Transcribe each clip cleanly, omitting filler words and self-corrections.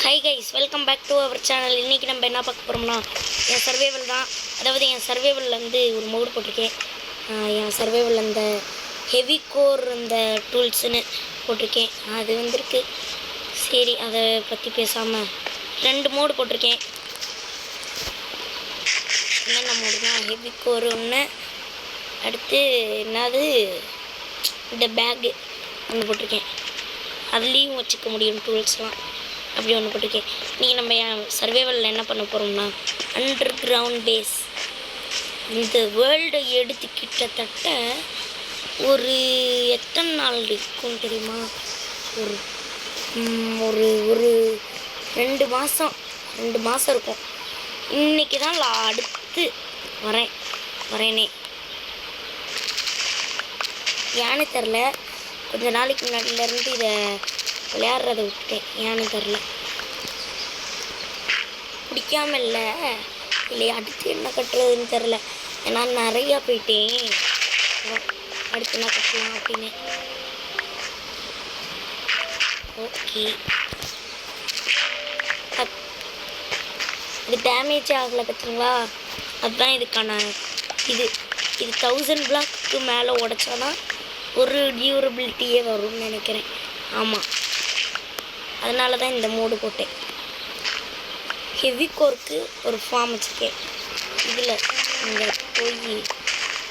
High guys, welcome back to our channel. இன்றைக்கி நம்ம என்ன பார்க்க போகிறோம்னா என் சர்வைவல் தான். அதாவது என் சர்வைவலில் வந்து ஒரு மோடு போட்டிருக்கேன். என் சர்வைவல் அந்த ஹெவி கோர் அந்த டூல்ஸுன்னு போட்டிருக்கேன். அது வந்துருக்கு. சரி, அதை பற்றி பேசாமல் 2 மோடு போட்டிருக்கேன். என்னென்ன மோடுனா ஹெவி கோர் ஒன்று, அடுத்து என்னது இந்த பேக்கு ஒன்று போட்டிருக்கேன். அதுலேயும் வச்சுக்க முடியும் டூல்ஸ்லாம். அப்படி ஒன்று போட்டிருக்கேன். இன்றைக்கி நம்ம என் சர்வைவலில் என்ன பண்ண போகிறோம்னா அண்டர் கிரவுண்ட் பேஸ். இந்த வேர்ல்டை எடுத்து கிட்டத்தட்ட ஒரு எத்தனை நாள் இருக்கும் தெரியுமா? ஒரு ஒரு ஒரு 2 மாதம் இருக்கும். இன்றைக்கி தான் அடுத்து வரேனே. ஏன்னு தெரில, கொஞ்ச நாளைக்கு முன்னாடியிலேருந்து இதை விளையாடுறதை விட்டுட்டேன். ஏன்னு தெரில, பிடிக்காம இல்லை அடுத்து என்ன கட்டுறதுன்னு தெரில. ஏன்னா நிறையா போயிட்டேன். அடுத்து என்ன கட்டலாம் அப்படின்னு. ஓகே, இது டேமேஜ் ஆகலை பார்த்தீங்களா? அதுதான் இதுக்கான இது 1000 பிளாக்கு மேலே உடைச்சாதான் ஒரு டியூரபிலிட்டியே வரும்னு நினைக்கிறேன். ஆமாம், அதனால தான் இந்த மோடு போட்டேன். ஹெவி கோருக்கு ஒரு ஃபார்ம் வச்சுருக்கேன். இதில் இங்கே போய்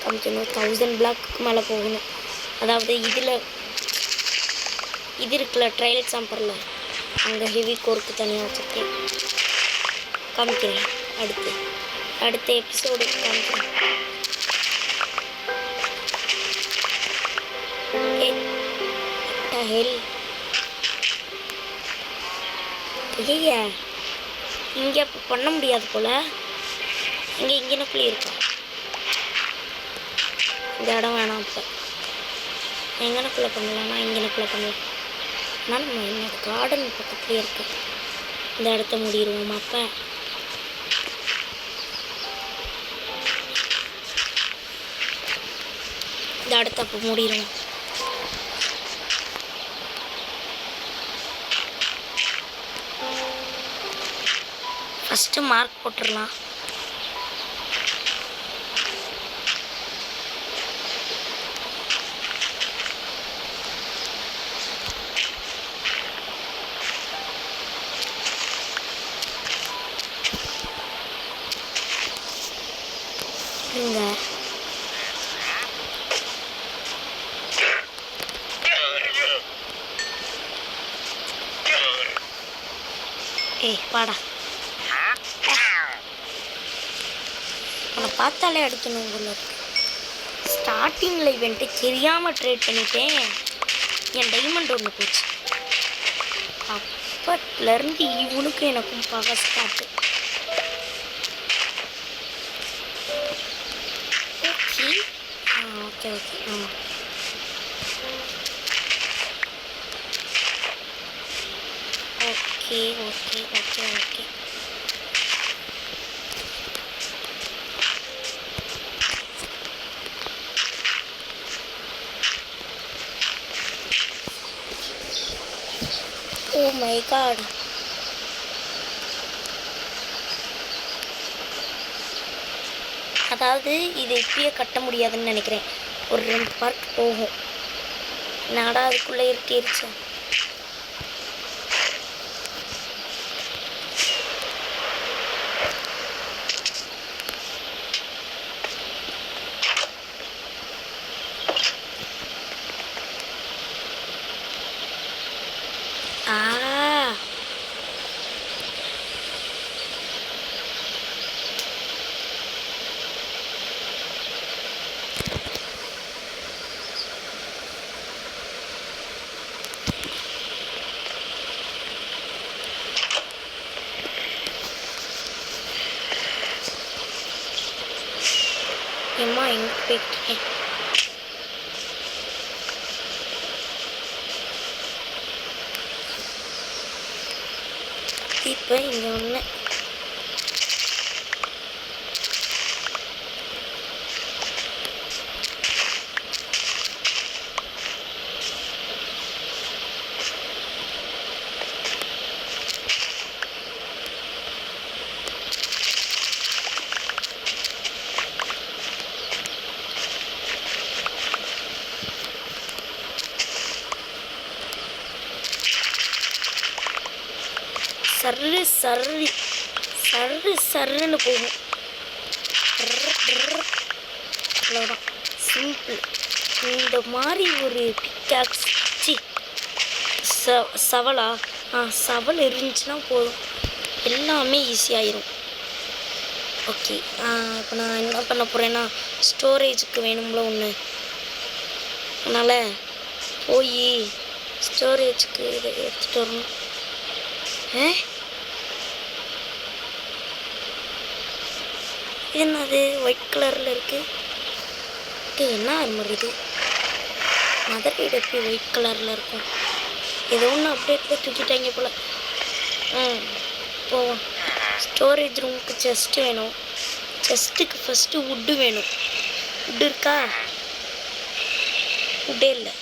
காமிக்கணும். 1000 பிளாக்கு மேலே போகணும். அதாவது இது இருக்குல்ல, ட்ரையல் எக்ஸாம்பிளில் அங்கே ஹெவி கோருக்கு தனியாக வச்சுருக்கேன். காமிக்கிறேன் அடுத்த எபிசோடு காமிக்கிறேன். ஹெல் ஐயா, இங்கே பண்ண முடியாது போல். இங்கேனக்குள்ளே இருக்கா இந்த இடம் வேணாம். இப்போ எங்கனக்குள்ளே பண்ணலாம்னா இங்கனக்குள்ளே பண்ணலாம். ஆனால் நம்ம என்னோட கார்டன் பக்கத்துலேயே இருக்கு. இந்த இடத்த மூடிடுவோம். அப்போ இந்த இடத்த அப்போ மூடிடுவோம். ஃபஸ்ட்டு மார்க் போட்டுடலாம். இங்கே வாடா, அவனை பார்த்தாலே அடிக்கணும் போல இருக்கு. ஸ்டார்டிங்கில் இவன்ட்டு தெரியாமல் ட்ரேட் பண்ணிட்டேன். என் டைமண்ட் ஒன்று போச்சு. அப்பத்துலேருந்து இவனுக்கும் எனக்கும் பகை ஸ்டார்ட்டு. ஓகே ஆமாம். ஓகே. ஓ மை காட், அதாவது இது இப்பயே கட்ட முடியாதுன்னு நினைக்கிறேன். ஒரு 2 பார்ட் போகும். நாடா அதுக்குள்ளே இருட்டிருச்சு. அம்மா எங்கே போயிட்டுருக்கேன்? இப்போ இங்கே ஒன்று சர்ரு சர்ரு சர்ரு சர்ருன்னு போகும். அவ்வளோதான், சிம்பிள். இந்த மாதிரி ஒரு பிக்காக்ஸ் சவலா சவல் இருந்துச்சுன்னா போதும், எல்லாமே ஈஸியாகிடும். ஓகே, இப்போ நான் என்ன பண்ண போகிறேன்னா ஸ்டோரேஜுக்கு வேணும்ல ஒன்று, அதனால் போய் ஸ்டோரேஜுக்கு இதை எடுத்துகிட்டு வரணும். இது என்னது ஒயிட் கலரில் இருக்குது? என்ன ஆர்மர் இது? மதர் ரைடு எப்படி ஒயிட் கலரில் இருக்கும்? ஏதோ ஒன்று அப்டேட்டில் தூக்கிட்டாங்க போல். போவோம். ஸ்டோரேஜ் ரூமுக்கு செஸ்ட்டு வேணும். செஸ்ட்டுக்கு ஃபஸ்ட்டு வுட்டு வேணும். வுட்டு இருக்கா? வுட்டே இல்லை.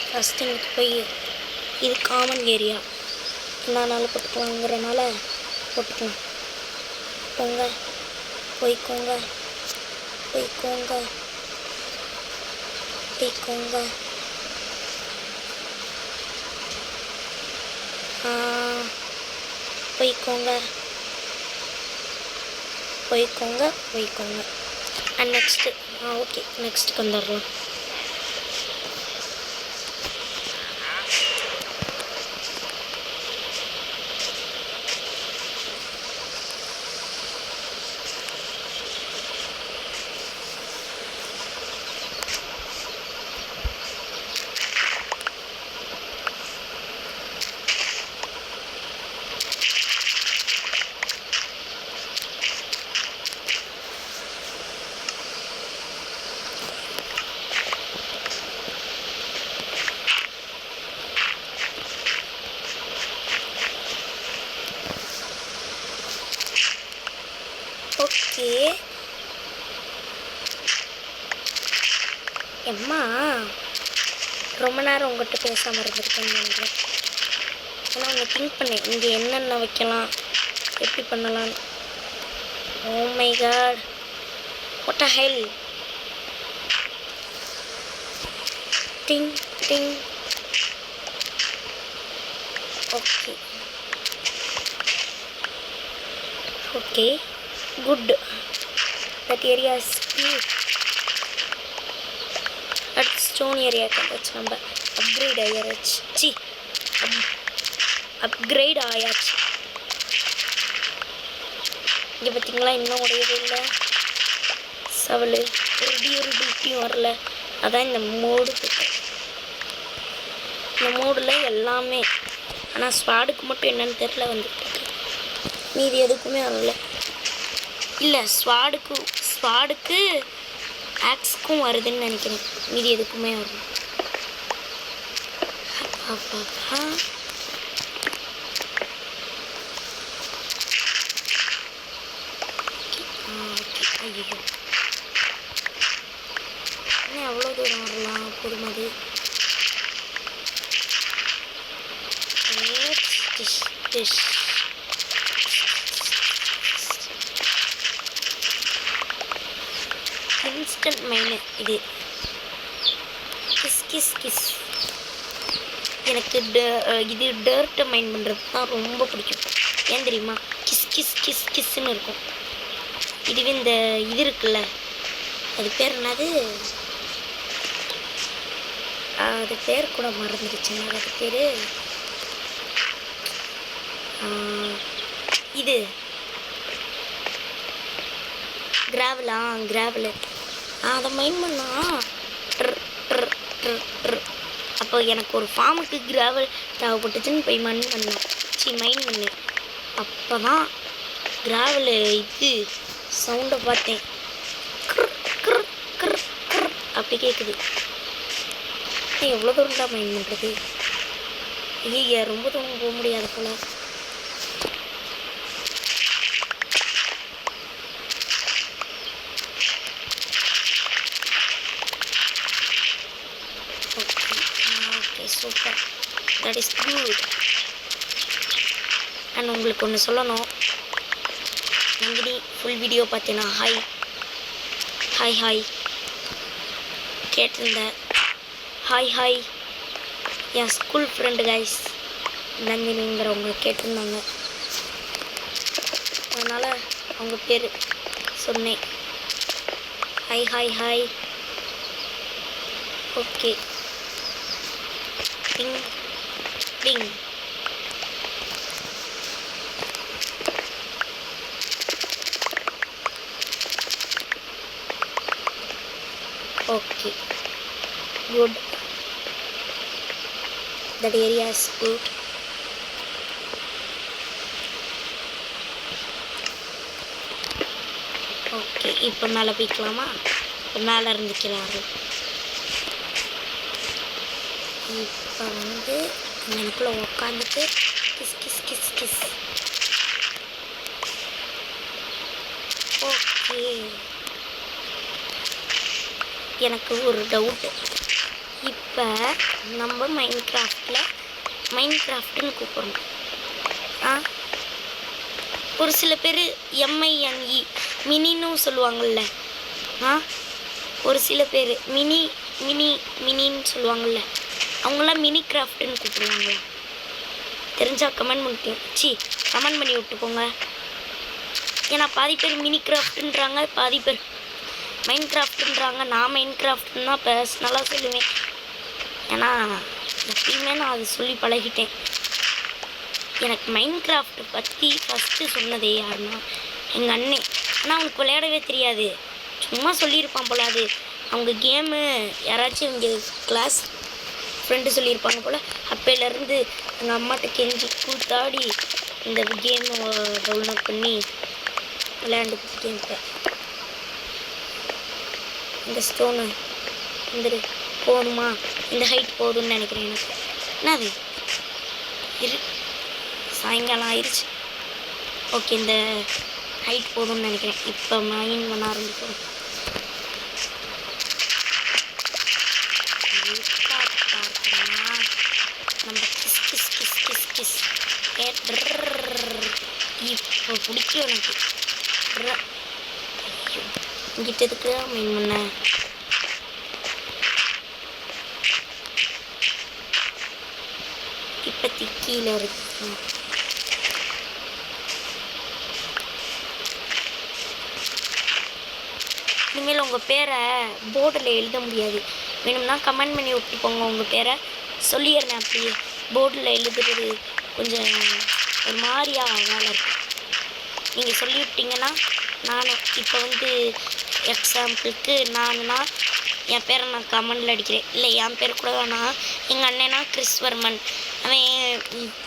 ஃபஸ்ட்டு எனக்கு போய் இது காமன் ஏரியா, என்னானாலும் போட்டுக்கலாங்கிறனால போட்டுக்கலாம். போங்க, போய்க்கோங்க போய்க்கோங்க போய்க்கோங்க. போய்க்கோங்க போய்க்கோங்க போய்க்கோங்க. அண்ட் நெக்ஸ்ட்டு ஓகே, நெக்ஸ்ட்டுக்கு வந்துடலாம். ஓகே எம்மா, ரொம்ப நேரம் உங்கள்கிட்ட பேசாமல் இருந்திருக்கேன்னு நினைக்கிறேன். ஆனால் அவங்க திங்க் பண்ணேன் இங்கே என்னென்ன வைக்கலாம், எப்படி பண்ணலான்னு. Oh my god, what a hell. Ding ding. Okay okay, good. That area is clear. At stone area கண்டாச்சு. நம்ம அப்கிரேட் ஆயாச்சு. அப்கிரேட் ஆயாச்சு. இங்கே பார்த்தீங்களா, இன்னும் உடையவே இல்லை சவல். ஒரு டியூரபிலிட்டியும் வரல. அதான் இந்த மோடு. இந்த மோடில் எல்லாமே, ஆனால் ஸ்வாடுக்கு மட்டும் என்னன்னு தெரில வந்துட்டு இருக்கு. மீதி எதுக்குமே வரல. இல்லை, ஸ்வாடுக்கு ஆக்ஸுக்கும் வருதுன்னு நினைக்கிறேன். மீதி எதுக்குமே வரும். ஐயோ, இன்னும் எவ்வளோ தூரம் வரலாம்? பொறுமதி. இன்ஸ்டன்ட் மைனு இது. Kiss kiss kiss. எனக்கு இது டர்ட்டை மைன் பண்ணுறது தான் ரொம்ப பிடிக்கும். ஏன் தெரியுமா? கிஸ் கிஸ் கிஸ் கிஸ்ன்னு இருக்கும். இதுவே இந்த இது இருக்குல்ல, அது பேர் என்னது? அது பேர் கூட மறந்துடுச்சுங்க. அது பேர் இது கிராவலா? கிராவலு. அதை மைன் பண்ணா அப்போ எனக்கு ஒரு ஃபார்முக்கு கிராவல் தேவைப்பட்டுச்சுன்னு போய் மைன் பண்ணேன். அப்போ தான் கிராவலு இது சவுண்டை பார்த்தேன். அப்படி கேட்குது. எவ்வளோ தூரம் தான் மைன் பண்ணுறது? ஐயா, ரொம்ப தூரம் போக முடியாது போல. Super, that is good. And உங்களுக்கு ஒன்று சொல்லணும், நந்தினி ஃபுல் வீடியோ பார்த்தீங்கன்னா ஹாய் ஹாய் ஹாய் கேட்டிருந்தேன். ஹாய் ஹாய் என் ஸ்கூல் ஃப்ரெண்டு கைஸ் நந்தினிங்கிறவங்க கேட்டிருந்தாங்க, அதனால் அவங்க பேர் சொன்னேன். Hi hi hi. Okay, ding ding. Okay, good. That area is good. Okay, இப்போ மேலே போய்க்கலாமா? இப்போ மேலே இருந்து கிளாரு. இப்போ வந்து எனக்குள்ளே உக்காந்துட்டு kiss kiss kiss kiss. Okay, எனக்கு ஒரு டவுட்டு. இப்போ நம்ம மைன்கிராஃப்ட்னு கூப்பிடணும். ஒரு சில பேர் MINE மினின்னு சொல்லுவாங்கள்ல. ஒரு சில பேர் மினின்னு சொல்லுவாங்கள்ல, அவங்களாம் மினி கிராஃப்ட்னு கூப்பிடுவாங்களா? தெரிஞ்சால் கமெண்ட் பண்ணி விட்டுக்கோங்க. ஏன்னா பாதி பேர் மினி கிராஃப்ட்ன்றாங்க, பாதி பேர் மைன்கிராஃப்ட்ன்றாங்க. நான் மைன்கிராஃப்ட்னு தான் பர்சனலாக சொல்லுவேன். ஏன்னா எப்பயுமே நான் அது சொல்லி பழகிட்டேன். எனக்கு மைன்கிராஃப்ட் பற்றி ஃபஸ்ட்டு சொன்னதே யாருன்னா எங்கள் அண்ணன். ஆனால் அவனுக்கு விளையாடவே தெரியாது, சும்மா சொல்லியிருப்பான் போல். அது அவங்க கேமு யாராச்சும் இங்கே கிளாஸ் ஃப்ரெண்டு சொல்லியிருப்பாங்க போல். அப்போலேருந்து எங்கள் அம்மாட்ட கெஞ்சி கூத்தாடி இந்த கேமை டவுன்லோட் பண்ணி விளையாண்டுக்கிட்டு இருக்கேன். இந்த ஸ்டோனு இந்த போதுமா? இந்த ஹைட் போதும்னு நினைக்கிறேன். எனக்கு என்னது சாயங்காலம் ஆயிடுச்சு. ஓகே, இந்த ஹைட் போதும்னு நினைக்கிறேன். இப்போ மைன் பண்ண ஆரம்பிக்கும். நம்ம kiss kiss kiss kiss kiss இப்போ பிடிக்கும் எனக்கு. இங்கிட்டதுக்கு மைன் பண்ண இப்போத்தி கீழே இருக்கு. இனிமேல் உங்கள் பேரை போர்டில் எழுத முடியாது. வேணும்னா கமெண்ட் பண்ணி விட்டுப்போங்க. உங்கள் பேரை சொல்லிடுறேன். அப்படியே போர்டில் எழுதுறது கொஞ்சம் ஒரு மாதிரியா வேலை இருக்குது. நீங்கள் சொல்லிவிட்டிங்கன்னா நான் இப்போ வந்து எக்ஸாம்பிளுக்கு நான்னா என் பேரை நான் கமெண்டில் அடிக்கிறேன். இல்லை, என் பேர் கூட வேணாம். எங்கள் அண்ணனா கிறிஸ்வர்மன், அவன்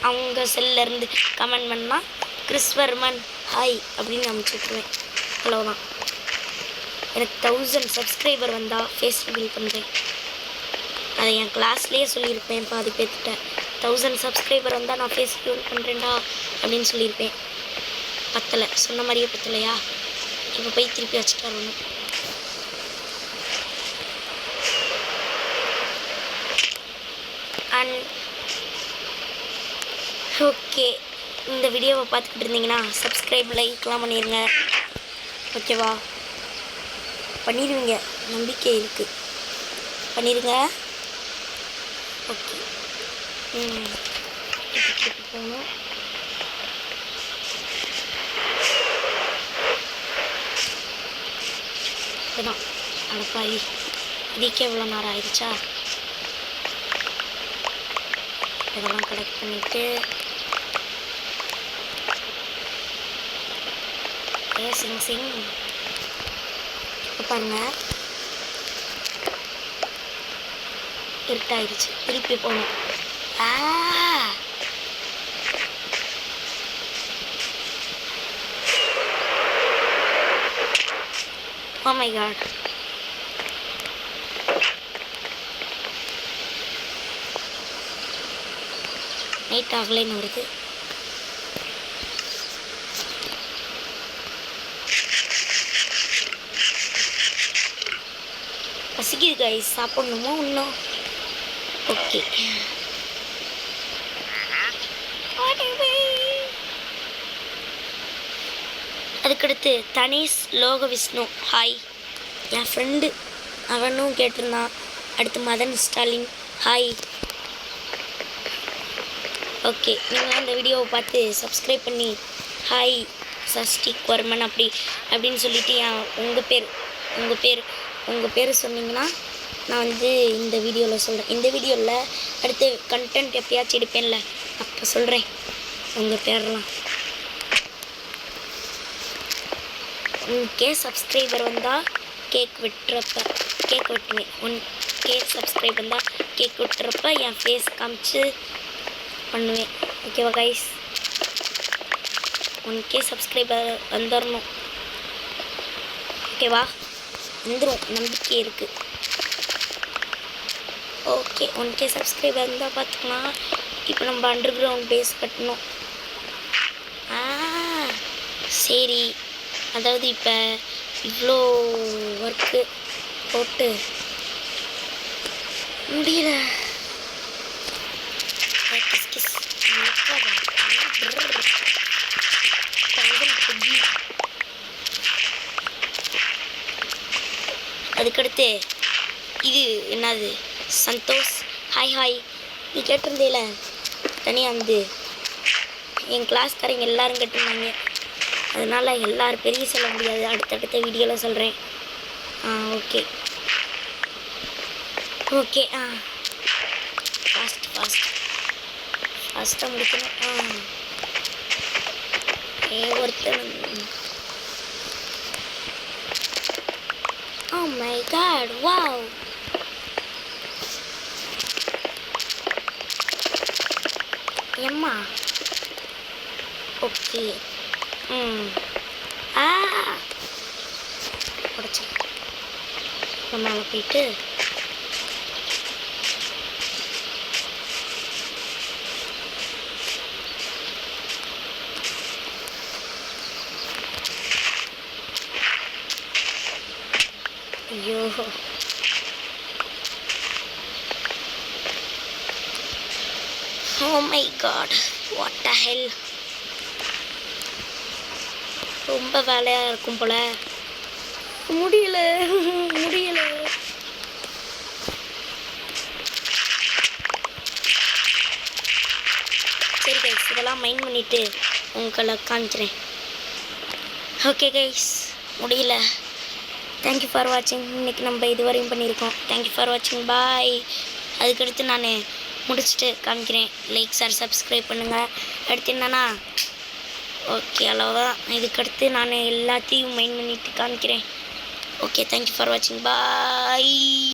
அவங்க செல்லேருந்து கமெண்ட் பண்ணால் கிறிஸ்வர்மன் ஹாய் அப்படின்னு அனுப்பிச்சுட்ருவேன். அவ்வளோதான். எனக்கு 1000 சப்ஸ்கிரைபர் வந்தால் ஃபேஸ் ரிவீல் பண்ணுறேன். அதை என் கிளாஸ்லேயே சொல்லியிருப்பேன் பாதி பேர்த்திட்ட. 1000 சப்ஸ்கிரைபர் வந்தால் நான் ஃபேஸ் ரிவீல் பண்ணுறேன்டா அப்படின்னு சொல்லியிருப்பேன். பத்தலை, சொன்ன மாதிரியே பத்தலையா? இப்போ போய் திருப்பி வச்சுட்டாரு ஒன்று. அண்ட் ஓகே, இந்த வீடியோவை பார்த்துக்கிட்டு இருந்தீங்கன்னா சப்ஸ்கிரைப் லைக்லாம் பண்ணிடுங்க. ஓகேவா? பண்ணிடுவீங்க, நம்பிக்கை இருக்குது. பண்ணிடுங்க. ஓகே, போகணும். இதுதான் அடப்பாவி, இதுக்கே எவ்வளோ நேரம் ஆயிடுச்சா? இதெல்லாம் கலெக்ட் பண்ணிவிட்டு சிங் இப்போ பாருங்கள், இருட்டாயிடுச்சு. திருப்பி போகணும். Oh my god. நைட் ஆகலைன்னு வருது. பசிக்குது கைஸ், சாப்பிடணுமோ இன்னும்? ஓகே, அதுக்கடுத்து தனீஷ் லோக விஷ்ணு ஹாய், என் ஃப்ரெண்டு அவனும் கேட்டிருந்தான். அடுத்து மதன் ஸ்டாலின் ஹாய். ஓகே, நீங்கள் இந்த வீடியோவை பார்த்து சப்ஸ்கிரைப் பண்ணி ஹாய் சஷ்டிக் வர்மன் அப்படின்னு சொல்லிவிட்டு உங்கள் பேர் சொன்னீங்கன்னா நான் வந்து இந்த வீடியோவில் சொல்கிறேன். இந்த வீடியோவில் அடுத்து கண்டென்ட் எப்பயாச்சும் எடுப்பேன்ல, அப்போ சொல்கிறேன் உங்கள் பேரெலாம். 1K சப்ஸ்கிரைபர் வந்தால் கேக் வெட்டுவேன். 1K சப்ஸ்கிரைபர் வந்தால் கேக் வெட்டுறப்ப என் ஃபேஸ் காமிச்சு பண்ணுவேன். ஓகேவா கைஸ்? 1K சப்ஸ்கிரைபர் வந்துடணும். ஓகேவா? வந்துடும், நம்பிக்கை இருக்குது. ஓகே, 1K சப்ஸ்கிரைபர் இருந்தால் பார்த்துக்கலாம். இப்போ நம்ம அண்டர் கிரவுண்ட் பேஸ் கட்டணும். சரி, அதாவது இப்போ இவ்வளோ ஒர்க்கு போட்டு முடியல. அதுக்கடுத்து இது என்னது, சந்தோஷ் ஹாய் நீ கேட்டிருந்தேல தனியாக வந்து என் கிளாஸ்காரங்க எல்லோரும் கேட்டிருந்தாங்க. அதனால் எல்லோரும் பெரிய சொல்ல முடியாது, அடுத்தடுத்த வீடியோவில் சொல்கிறேன். ஓகே ஃபாஸ்ட்டாக முடிக்கணும். ஒருத்தன் Oh my god, wow! Emma. Okay. உடச்சு மேலே போயிட்டு ஐயோ oh my god, what the hell, ரொம்ப வேலையாக இருக்கும் போல. முடியல. சரி கைஸ், இதெல்லாம் மைண்ட் பண்ணிவிட்டு உங்களை காமிக்கிறேன். ஓகே கைஸ், முடியல. தேங்க்யூ ஃபார் வாட்சிங். இன்றைக்கி நம்ம இதுவரையும் பண்ணியிருக்கோம். தேங்க்யூ ஃபார் வாட்சிங், பாய். அதுக்கடுத்து நான் முடிச்சுட்டு காமிக்கிறேன். லைக் ஷேர் சப்ஸ்கிரைப் பண்ணுங்கள். அடுத்து என்னன்னா ஓகே அவ்வளோதான். இதுக்கடுத்து நான் எல்லாத்தையும் மைண்ட் பண்ணிவிட்டு காமிக்கிறேன். ஓகே, தேங்க்யூ ஃபார் வாட்சிங், பாய்.